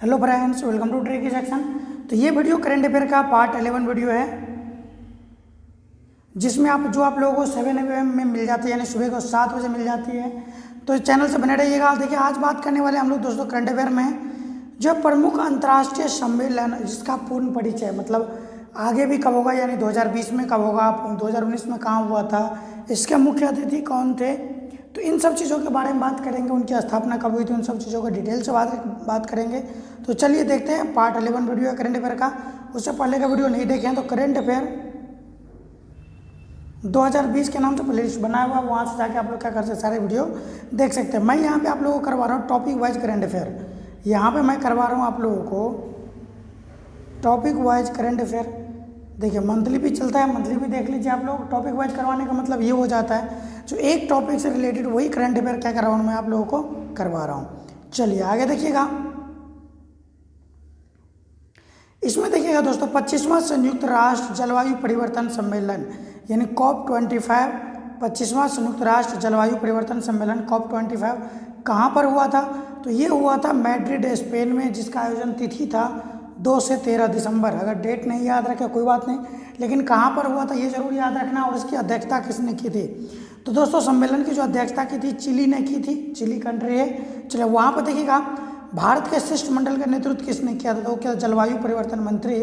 Hello friends, welcome to tricky section. तो ये video current affair का पार्ट 11 वीडियो है, जिसमें आप लोगों को 7 AM में मिल जाती है, यानी सुबह को 7 बजे मिल जाती है। तो इस चैनल से बने रहिएगा। देखिए, आज बात करने वाले हम लोग दोस्तों करंट अफेयर में जो प्रमुख अंतर्राष्ट्रीय सम्मेलन जिसका पूर्ण परिचय, मतलब आगे भी कब होगा, यानी 2020 में कब होगा, 2019 में कहाँ हुआ था, इसके मुख्य अतिथि कौन थे, तो इन सब चीज़ों के बारे में बात करेंगे। उनकी स्थापना कब हुई थी, उन सब चीज़ों को डिटेल से बात करेंगे। तो चलिए देखते हैं, पार्ट 11 वीडियो है करंट अफेयर का। उससे पहले का वीडियो नहीं देखे हैं तो करंट अफेयर 2020 के नाम से प्लेलिस्ट बनाया हुआ, वहाँ से जाके आप लोग क्या कर सकते हैं, सारे वीडियो देख सकते हैं। मैं यहाँ पे आप लोगों को करवा रहा हूँ टॉपिक वाइज करंट अफेयर। यहाँ पे मैं करवा रहा हूँ आप लोगों को टॉपिक वाइज करंट अफेयर। देखिए, मंथली भी चलता है, मंथली भी देख लीजिए आप लोग। टॉपिक वाइज करवाने का मतलब ये हो जाता है जो एक टॉपिक से रिलेटेड वही करंट अफेयर क्या कर रहा हूँ मैं आप लोगों को करवा रहा हूँ। चलिए आगे देखिएगा। इसमें देखिएगा दोस्तों, 25वां संयुक्त राष्ट्र जलवायु परिवर्तन सम्मेलन यानी COP25, 25वां संयुक्त राष्ट्र जलवायु परिवर्तन सम्मेलन COP25 कहाँ पर हुआ था, तो ये हुआ था मैड्रिड, स्पेन में, जिसका आयोजन तिथि था 2 से 13 दिसंबर। अगर डेट नहीं याद रखे कोई बात नहीं, लेकिन कहाँ पर हुआ था ये जरूर याद रखना, और इसकी अध्यक्षता किसने की थी। तो दोस्तों, सम्मेलन की जो अध्यक्षता की थी चिली ने की थी, चिली कंट्री है। चलिए वहाँ पर देखिएगा, भारत के शिष्टमंडल का नेतृत्व किसने किया था, तो क्या जलवायु परिवर्तन मंत्री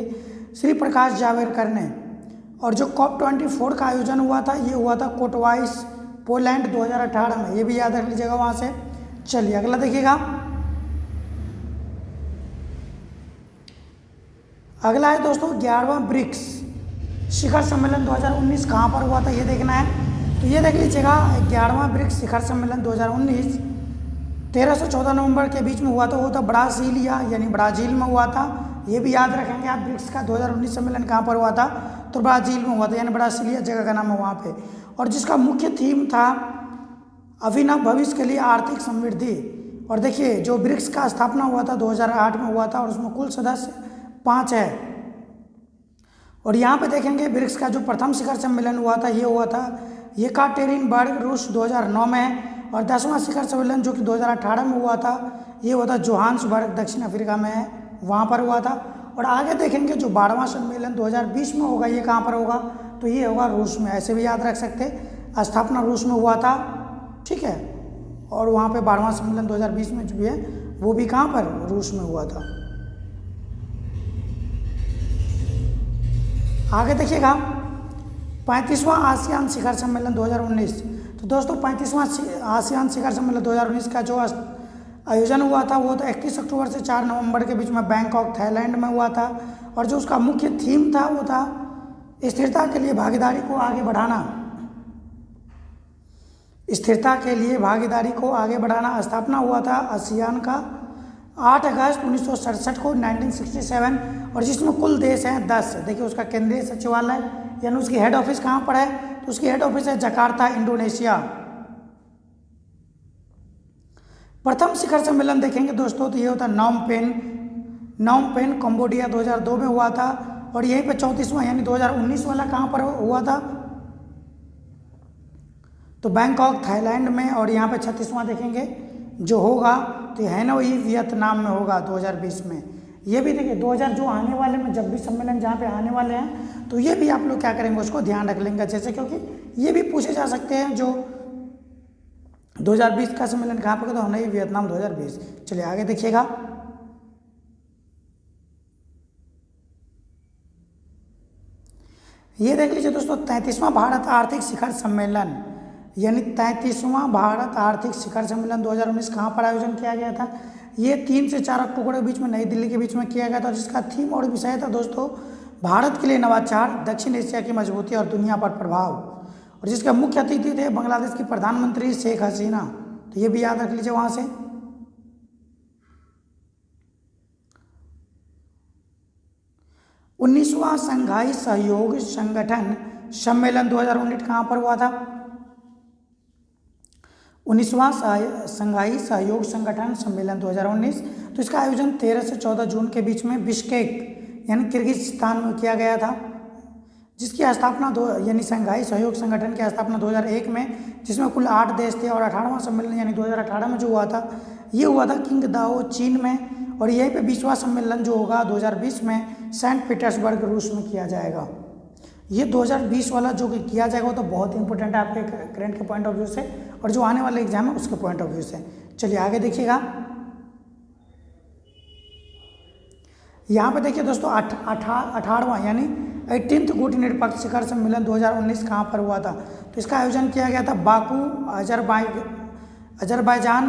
श्री प्रकाश जावड़ेकर ने। और जो COP24 का आयोजन हुआ था, ये हुआ था कोटवाइस, पोलैंड 2018 में, ये भी याद रख लीजिएगा वहाँ से। चलिए अगला देखिएगा। अगला है दोस्तों 11वां ब्रिक्स शिखर सम्मेलन 2019 कहाँ पर हुआ था, ये देखना है। तो ये देख लीजिएगा, 11वां ब्रिक्स शिखर सम्मेलन 2019 13 से 14 नवंबर के बीच में हुआ था। वो था ब्राजीलिया यानी ब्राज़ील में हुआ था। ये भी याद रखेंगे आप, ब्रिक्स का 2019 सम्मेलन कहाँ पर हुआ था, तो ब्राज़ील में हुआ था, यानी ब्रासीलिया जगह का नाम है वहाँ पे। और जिसका मुख्य थीम था अभिनव भविष्य के लिए आर्थिक समृद्धि। और देखिए, जो ब्रिक्स का स्थापना हुआ था 2008 में हुआ था, और उसमें कुल सदस्य 5 है। और यहाँ पे देखेंगे ब्रिक्स का जो प्रथम शिखर सम्मेलन हुआ था, ये हुआ था येकाटेरिनबर्ग, रूस 2009 में है। और 10वां शिखर सम्मेलन जो कि 2018 में हुआ था, ये हुआ था जोहान्सबर्ग, दक्षिण अफ्रीका में है, वहाँ पर हुआ था। और आगे देखेंगे जो 12वां सम्मेलन 2020 में होगा, ये कहाँ पर होगा, तो ये होगा रूस में। ऐसे भी याद रख सकते, स्थापना रूस में हुआ था, ठीक है। और वहाँ पे 12वां सम्मेलन 2020 में जो भी है वो भी कहाँ पर, रूस में हुआ था। आगे देखिएगा 35वां आसियान शिखर सम्मेलन 2019। तो दोस्तों, 35वां आसियान शिखर सम्मेलन 2019 का जो आयोजन हुआ था वो तो 31 अक्टूबर से 4 नवंबर के बीच में बैंकॉक, थाईलैंड में हुआ था। और जो उसका मुख्य थीम था वो था स्थिरता के लिए भागीदारी को आगे बढ़ाना, स्थिरता के लिए भागीदारी को आगे बढ़ाना। स्थापना हुआ था आसियान का 8 अगस्त 1967 को, 1967, और जिसमें कुल देश हैं 10। देखिए, उसका केंद्रीय सचिवालय यानी उसकी हेड ऑफिस कहाँ पर है, तो उसकी हेड ऑफिस है जकार्ता, इंडोनेशिया। प्रथम शिखर सम्मेलन देखेंगे दोस्तों, तो ये होता नॉम पेन कंबोडिया 2002 में हुआ था। और यहीं पे 34वां यानी 2019 वाला कहाँ पर हुआ था, तो बैंकॉक, थाईलैंड में। और यहाँ पे 36वां देखेंगे जो होगा, तो हैनोई, वियतनाम में होगा 2020 में। ये भी देखिए 2000 जो आने वाले में जब भी सम्मेलन जहाँ पे आने वाले हैं, तो ये भी आप लोग क्या करेंगे, उसको ध्यान रख लेंगे जैसे, क्योंकि ये भी पूछे जा सकते हैं जो 2020 का सम्मेलन कहाँ पर, तो हैनोई, वियतनाम 2020। चलिए आगे देखिएगा। ये देख लीजिए दोस्तों, 33वां भारत आर्थिक शिखर सम्मेलन यानी 33वां भारत आर्थिक शिखर सम्मेलन 2019 कहाँ पर आयोजन किया गया था, ये 3 से 4 अक्टूबर के बीच में नई दिल्ली के बीच में किया गया था। जिसका थीम और विषय था दोस्तों भारत के लिए नवाचार, दक्षिण एशिया की मजबूती और दुनिया पर प्रभाव। और जिसके मुख्य अतिथि थे बांग्लादेश की प्रधानमंत्री शेख हसीना। तो ये भी याद रख लीजिए वहाँ से। उन्नीसवां शंघाई सहयोग संगठन सम्मेलन 2019 कहाँ पर हुआ था, 19वां शंघाई सहयोग संगठन सम्मेलन 2019। तो इसका आयोजन 13 से 14 जून के बीच में बिश्केक यानी किर्गिस्तान में किया गया था। जिसकी स्थापना यानी शंघाई सहयोग संगठन की स्थापना 2001 में, जिसमें कुल 8 देश थे। और 18वां सम्मेलन यानी 2018 में जो हुआ था, ये हुआ था किंगदाओ, चीन में। और यहीं पे 20वां सम्मेलन जो होगा 2020 में सेंट पीटर्सबर्ग रूस में किया जाएगा। ये 2020 वाला जो कि किया जाएगा वो तो बहुत इंपॉर्टेंट है आपके करंट के पॉइंट ऑफ व्यू से और जो आने वाले एग्जाम है उसके पॉइंट ऑफ व्यू से। चलिए आगे देखिएगा, यहाँ पे देखिए दोस्तों 18वां यानी 18th गुटनिरपेक्ष शिखर सम्मेलन 2019 कहाँ पर हुआ था? तो इसका आयोजन किया गया था बाकू अजरबैजान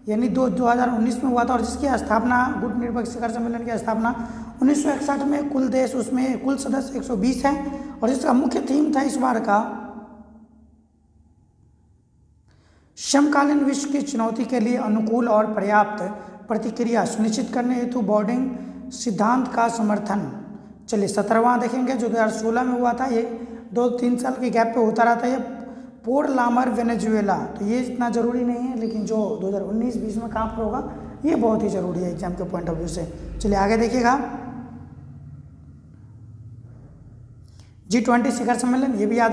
यानी 2019 में हुआ था और जिसकी स्थापना गुटनिरपेक्ष शिखर सम्मेलन की स्थापना 1961 में। कुल देश उसमें कुल सदस्य 120 हैं और इसका मुख्य थीम था इस बार का समकालीन विश्व की चुनौती के लिए अनुकूल और पर्याप्त प्रतिक्रिया सुनिश्चित करने हेतु बॉर्डिंग सिद्धांत का समर्थन। चलिए 17वां देखेंगे जो 2016 में हुआ था, ये 2-3 साल के गैप पे होता रहता है। ये पोर्ट लामर वेनेजुएला, तो ये इतना ज़रूरी नहीं है लेकिन जो 2019-20 में कहाँ पर होगा ये बहुत ही ज़रूरी है एग्जाम के पॉइंट ऑफ व्यू से। चलिए आगे देखिएगा, G20 शिखर सम्मेलन ये भी याद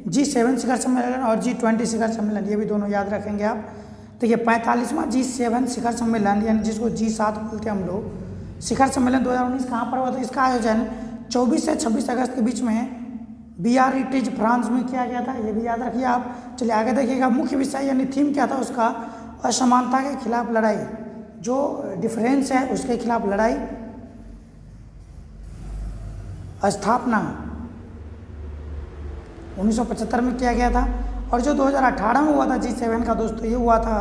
G7 शिखर सम्मेलन और G20 शिखर सम्मेलन ये भी दोनों याद रखेंगे आप। तो ये 45वां G7 शिखर सम्मेलन यानी जिसको G7 बोलते हैं हम लोग, शिखर सम्मेलन 2019 कहाँ पर हुआ था? इसका आयोजन 24 से 26 अगस्त के बीच में बियारिट्ज फ्रांस में किया गया था, ये भी याद रखिए आप। चलिए आगे देखिएगा, मुख्य विषय यानी थीम क्या था उसका? असमानता के खिलाफ लड़ाई, जो डिफरेंस है उसके खिलाफ लड़ाई, स्थापना 1975 में किया गया था। और जो 2018 में हुआ था G7 का दोस्तों, ये हुआ था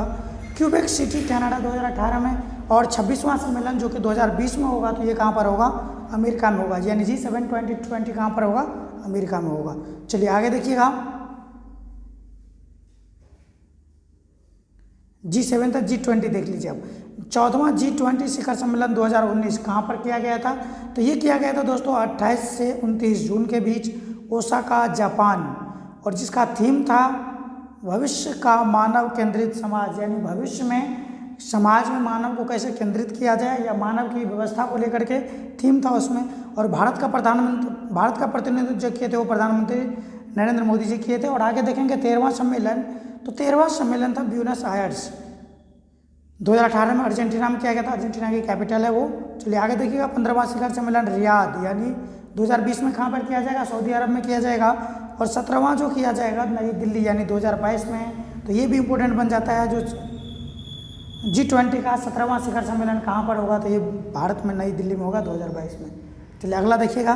क्यूबेक सिटी कनाडा 2018 में। और 26वां सम्मेलन जो कि 2020 में होगा तो ये कहाँ पर होगा? अमेरिका में होगा, यानी G7 2020 कहाँ पर होगा? अमेरिका में होगा। चलिए आगे देखिएगा, G7 था, G20 देख लीजिए अब। 14वां G20 शिखर सम्मेलन 2019 कहाँ पर किया गया था? तो ये किया गया था दोस्तों 28 से 29 जून के बीच ओसाका जापान, और जिसका थीम था भविष्य का मानव केंद्रित समाज, यानी भविष्य में समाज में मानव को कैसे केंद्रित किया जाए या मानव की व्यवस्था को लेकर के थीम था उसमें। और भारत का प्रतिनिधित्व जो किए थे वो प्रधानमंत्री नरेंद्र मोदी जी किए थे। और आगे देखेंगे 13वां सम्मेलन, तो 13वां सम्मेलन था ब्यूनस आयर्स 2018 में अर्जेंटीना में किया गया था, अर्जेंटीना की कैपिटल है वो। चलिए आगे देखिएगा, 15वां शिखर सम्मेलन रियाद यानी 2020 में कहाँ पर किया जाएगा? सऊदी अरब में किया जाएगा। और 17वां जो किया जाएगा नई दिल्ली यानी 2022 में, तो ये भी इम्पोर्टेंट बन जाता है। जो G20 का 17वां शिखर सम्मेलन कहाँ पर होगा? तो ये भारत में नई दिल्ली में होगा 2022 में। चलिए अगला देखिएगा,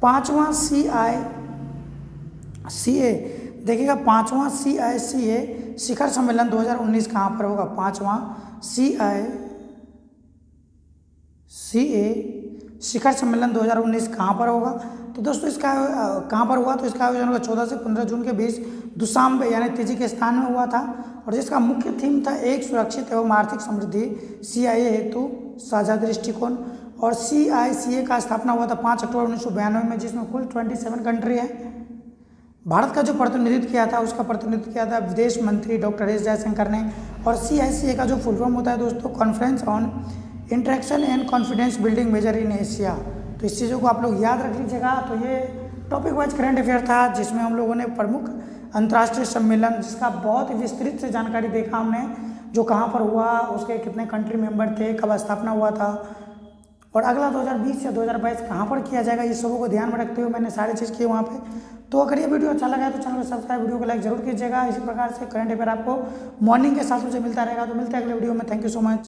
पांचवा CICA देखिएगा, 5वां CICA शिखर सम्मेलन 2019 कहाँ पर होगा? 5वां CICA शिखर सम्मेलन 2019 कहाँ पर होगा? तो दोस्तों इसका कहाँ पर हुआ? तो इसका आयोजन होगा 14 से 15 जून के बीच दुशांबे यानी ताजिकिस्तान में हुआ था। और जिसका मुख्य थीम था एक सुरक्षित एवं आर्थिक समृद्धि CIA हेतु साझा दृष्टिकोण। और CICA का स्थापना हुआ था 5 अक्टूबर 1992 में, जिसमें कुल 27 कंट्री है। भारत का जो प्रतिनिधित्व किया था उसका प्रतिनिधित्व किया था विदेश मंत्री डॉक्टर एस जयशंकर ने। और CICA का जो फुल फॉर्म होता है दोस्तों conference on interaction and confidence building measure in Asia. तो इस चीज़ों को आप लोग याद रख लीजिएगा। तो ये टॉपिक वाइज करंट अफेयर था जिसमें हम लोगों ने प्रमुख अंतर्राष्ट्रीय सम्मेलन जिसका बहुत ही विस्तृत से जानकारी देखा हमने, जो कहाँ पर हुआ, उसके कितने कंट्री मेंबर थे, कब स्थापना हुआ था, और अगला 2020 या 2022 कहाँ पर किया जाएगा, ये सबों को ध्यान में रखते हुए मैंने सारी चीज़ की वहाँ पे। तो अगर ये वीडियो अच्छा लगा है तो चैनल को सब्सक्राइब, वीडियो को लाइक जरूर कीजिएगा। इसी प्रकार से करंट अफेयर आपको मॉर्निंग के 7 बजे मिलता रहेगा। तो मिलते हैं अगले वीडियो में। Thank you so much.